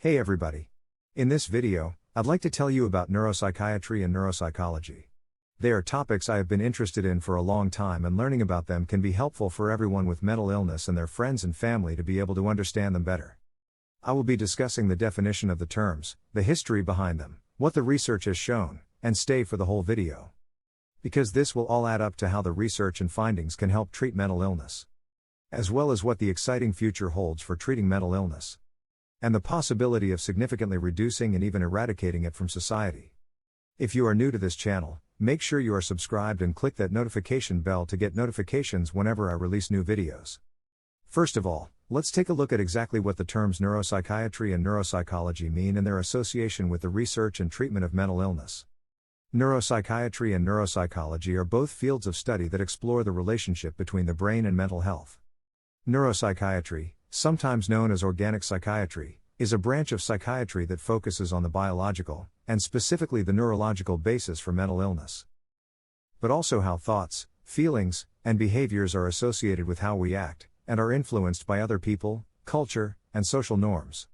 Hey everybody! In this video, I'd like to tell you about neuropsychiatry and neuropsychology. They are topics I have been interested in for a long time, and learning about them can be helpful for everyone with mental illness and their friends and family to be able to understand them better. I will be discussing the definition of the terms, the history behind them, what the research has shown, and stay for the whole video. Because this will all add up to how the research and findings can help treat mental illness, as well as what the exciting future holds for treating mental illness, and the possibility of significantly reducing and even eradicating it from society. If you are new to this channel, make sure you are subscribed and click that notification bell to get notifications whenever I release new videos. First of all, let's take a look at exactly what the terms neuropsychiatry and neuropsychology mean and their association with the research and treatment of mental illness. Neuropsychiatry and neuropsychology are both fields of study that explore the relationship between the brain and mental health. Neuropsychiatry, sometimes known as organic psychiatry, is a branch of psychiatry that focuses on the biological, and specifically the neurological basis for mental illness, but also how thoughts, feelings, and behaviors are associated with how we act, and are influenced by other people, culture, and social norms,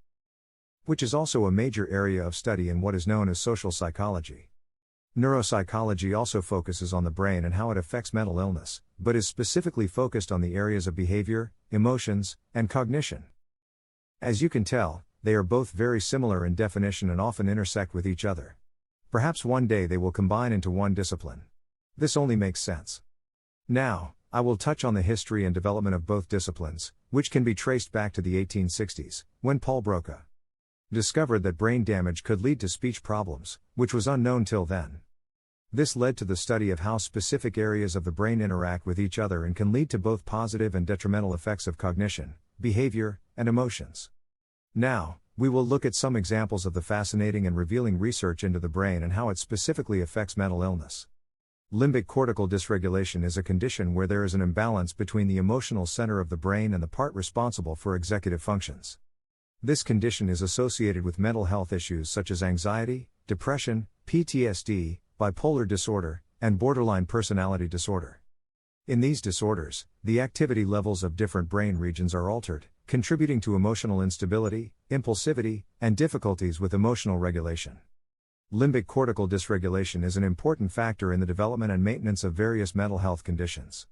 which is also a major area of study in what is known as social psychology. Neuropsychology also focuses on the brain and how it affects mental illness, but is specifically focused on the areas of behavior, emotions, and cognition. As you can tell, they are both very similar in definition and often intersect with each other. Perhaps one day they will combine into one discipline. This only makes sense. Now, I will touch on the history and development of both disciplines, which can be traced back to the 1860s, when Paul Broca discovered that brain damage could lead to speech problems, which was unknown till then. This led to the study of how specific areas of the brain interact with each other and can lead to both positive and detrimental effects of cognition, behavior, and emotions. Now, we will look at some examples of the fascinating and revealing research into the brain and how it specifically affects mental illness. Limbic cortical dysregulation is a condition where there is an imbalance between the emotional center of the brain and the part responsible for executive functions. This condition is associated with mental health issues such as anxiety, depression, PTSD, bipolar disorder, and borderline personality disorder. In these disorders, the activity levels of different brain regions are altered, contributing to emotional instability, impulsivity, and difficulties with emotional regulation. Limbic cortical dysregulation is an important factor in the development and maintenance of various mental health conditions.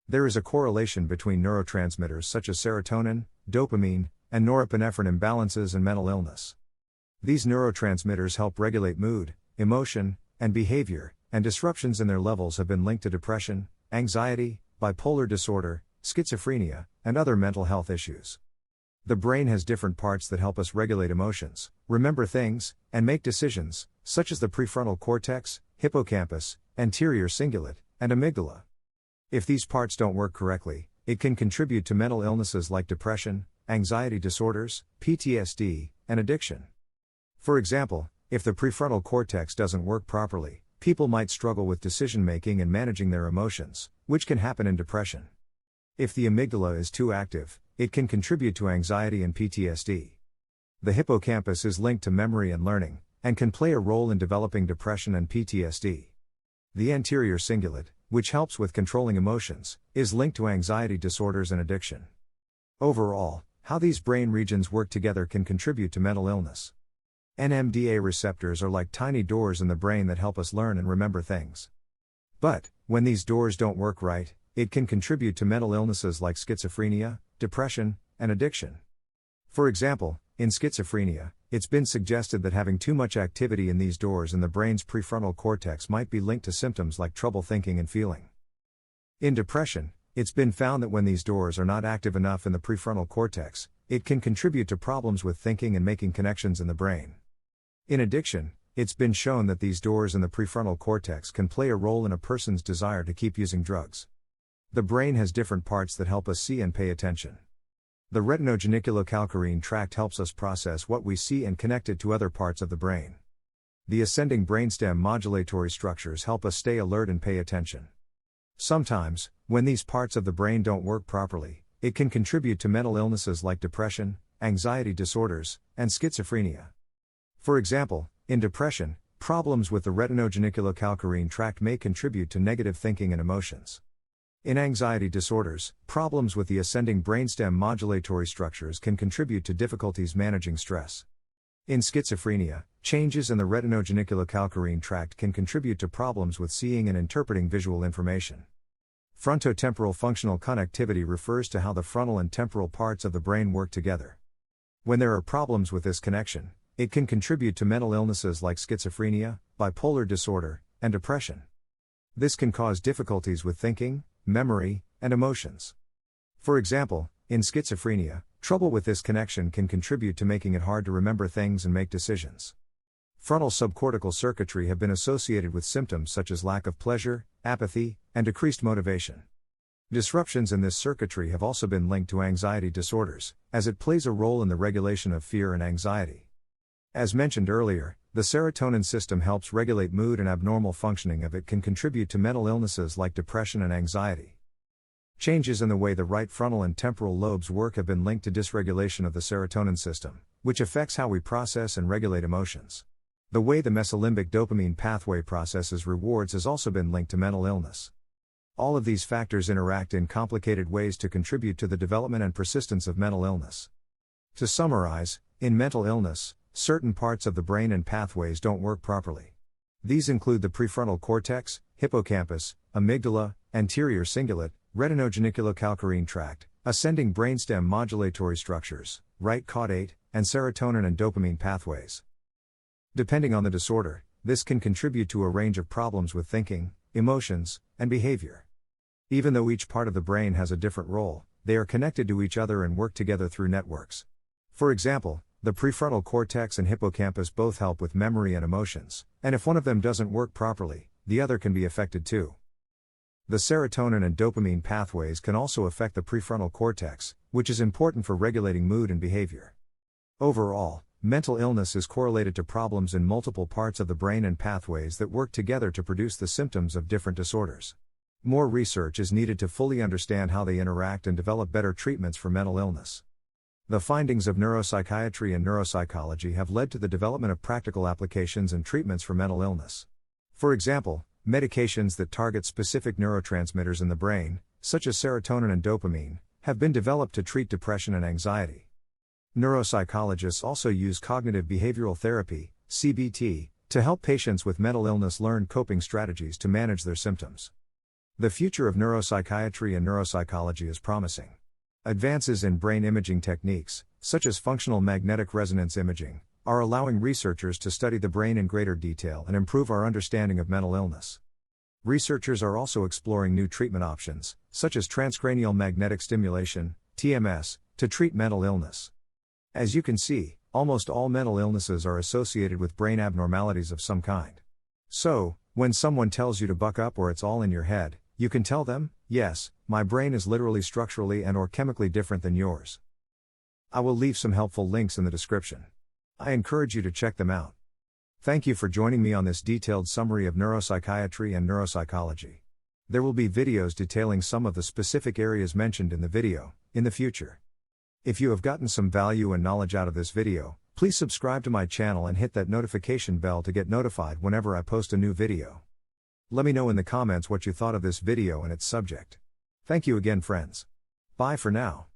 There is a correlation between neurotransmitters such as serotonin, dopamine, and norepinephrine imbalances and mental illness. These neurotransmitters help regulate mood, emotion, and behavior, and disruptions in their levels have been linked to depression, anxiety, bipolar disorder, schizophrenia, and other mental health issues. The brain has different parts that help us regulate emotions, remember things, and make decisions, such as the prefrontal cortex, hippocampus, anterior cingulate, and amygdala. If these parts don't work correctly, it can contribute to mental illnesses like depression, anxiety disorders, PTSD, and addiction. For example, if the prefrontal cortex doesn't work properly, people might struggle with decision-making and managing their emotions, which can happen in depression. If the amygdala is too active, it can contribute to anxiety and PTSD. The hippocampus is linked to memory and learning, and can play a role in developing depression and PTSD. The anterior cingulate, which helps with controlling emotions, is linked to anxiety disorders and addiction. Overall, how these brain regions work together can contribute to mental illness. NMDA receptors are like tiny doors in the brain that help us learn and remember things. But, when these doors don't work right, it can contribute to mental illnesses like schizophrenia, depression, and addiction. For example, in schizophrenia, it's been suggested that having too much activity in these doors in the brain's prefrontal cortex might be linked to symptoms like trouble thinking and feeling. In depression, it's been found that when these doors are not active enough in the prefrontal cortex, it can contribute to problems with thinking and making connections in the brain. In addiction, it's been shown that these doors in the prefrontal cortex can play a role in a person's desire to keep using drugs. The brain has different parts that help us see and pay attention. The retinogeniculocalcarine tract helps us process what we see and connect it to other parts of the brain. The ascending brainstem modulatory structures help us stay alert and pay attention. Sometimes, when these parts of the brain don't work properly, it can contribute to mental illnesses like depression, anxiety disorders, and schizophrenia. For example, in depression, problems with the retinogeniculocalcarine tract may contribute to negative thinking and emotions. In anxiety disorders, problems with the ascending brainstem modulatory structures can contribute to difficulties managing stress. In schizophrenia, changes in the retinogeniculocalcarine tract can contribute to problems with seeing and interpreting visual information. Frontotemporal functional connectivity refers to how the frontal and temporal parts of the brain work together. When there are problems with this connection, it can contribute to mental illnesses like schizophrenia, bipolar disorder, and depression. This can cause difficulties with thinking, memory, and emotions. For example, in schizophrenia, trouble with this connection can contribute to making it hard to remember things and make decisions. Frontal subcortical circuitry have been associated with symptoms such as lack of pleasure, apathy, and decreased motivation. Disruptions in this circuitry have also been linked to anxiety disorders, as it plays a role in the regulation of fear and anxiety. As mentioned earlier, the serotonin system helps regulate mood, and abnormal functioning of it can contribute to mental illnesses like depression and anxiety. Changes in the way the right frontal and temporal lobes work have been linked to dysregulation of the serotonin system, which affects how we process and regulate emotions. The way the mesolimbic dopamine pathway processes rewards has also been linked to mental illness. All of these factors interact in complicated ways to contribute to the development and persistence of mental illness. To summarize, in mental illness, certain parts of the brain and pathways don't work properly. These include the prefrontal cortex, hippocampus, amygdala, anterior cingulate, retinogeniculocalcarine tract, ascending brainstem modulatory structures, right caudate, and serotonin and dopamine pathways. Depending on the disorder, this can contribute to a range of problems with thinking, emotions, and behavior. Even though each part of the brain has a different role, they are connected to each other and work together through networks. For example, the prefrontal cortex and hippocampus both help with memory and emotions, and if one of them doesn't work properly, the other can be affected too. The serotonin and dopamine pathways can also affect the prefrontal cortex, which is important for regulating mood and behavior. Overall, mental illness is correlated to problems in multiple parts of the brain and pathways that work together to produce the symptoms of different disorders. More research is needed to fully understand how they interact and develop better treatments for mental illness. The findings of neuropsychiatry and neuropsychology have led to the development of practical applications and treatments for mental illness. For example, medications that target specific neurotransmitters in the brain, such as serotonin and dopamine, have been developed to treat depression and anxiety. Neuropsychologists also use cognitive behavioral therapy, CBT, to help patients with mental illness learn coping strategies to manage their symptoms. The future of neuropsychiatry and neuropsychology is promising. Advances in brain imaging techniques, such as functional magnetic resonance imaging, are allowing researchers to study the brain in greater detail and improve our understanding of mental illness. Researchers are also exploring new treatment options, such as transcranial magnetic stimulation, TMS, to treat mental illness. As you can see, almost all mental illnesses are associated with brain abnormalities of some kind. So, when someone tells you to buck up or it's all in your head, you can tell them, yes, my brain is literally structurally and/or chemically different than yours. I will leave some helpful links in the description. I encourage you to check them out. Thank you for joining me on this detailed summary of neuropsychiatry and neuropsychology. There will be videos detailing some of the specific areas mentioned in the video, in the future. If you have gotten some value and knowledge out of this video, please subscribe to my channel and hit that notification bell to get notified whenever I post a new video. Let me know in the comments what you thought of this video and its subject. Thank you again, friends. Bye for now.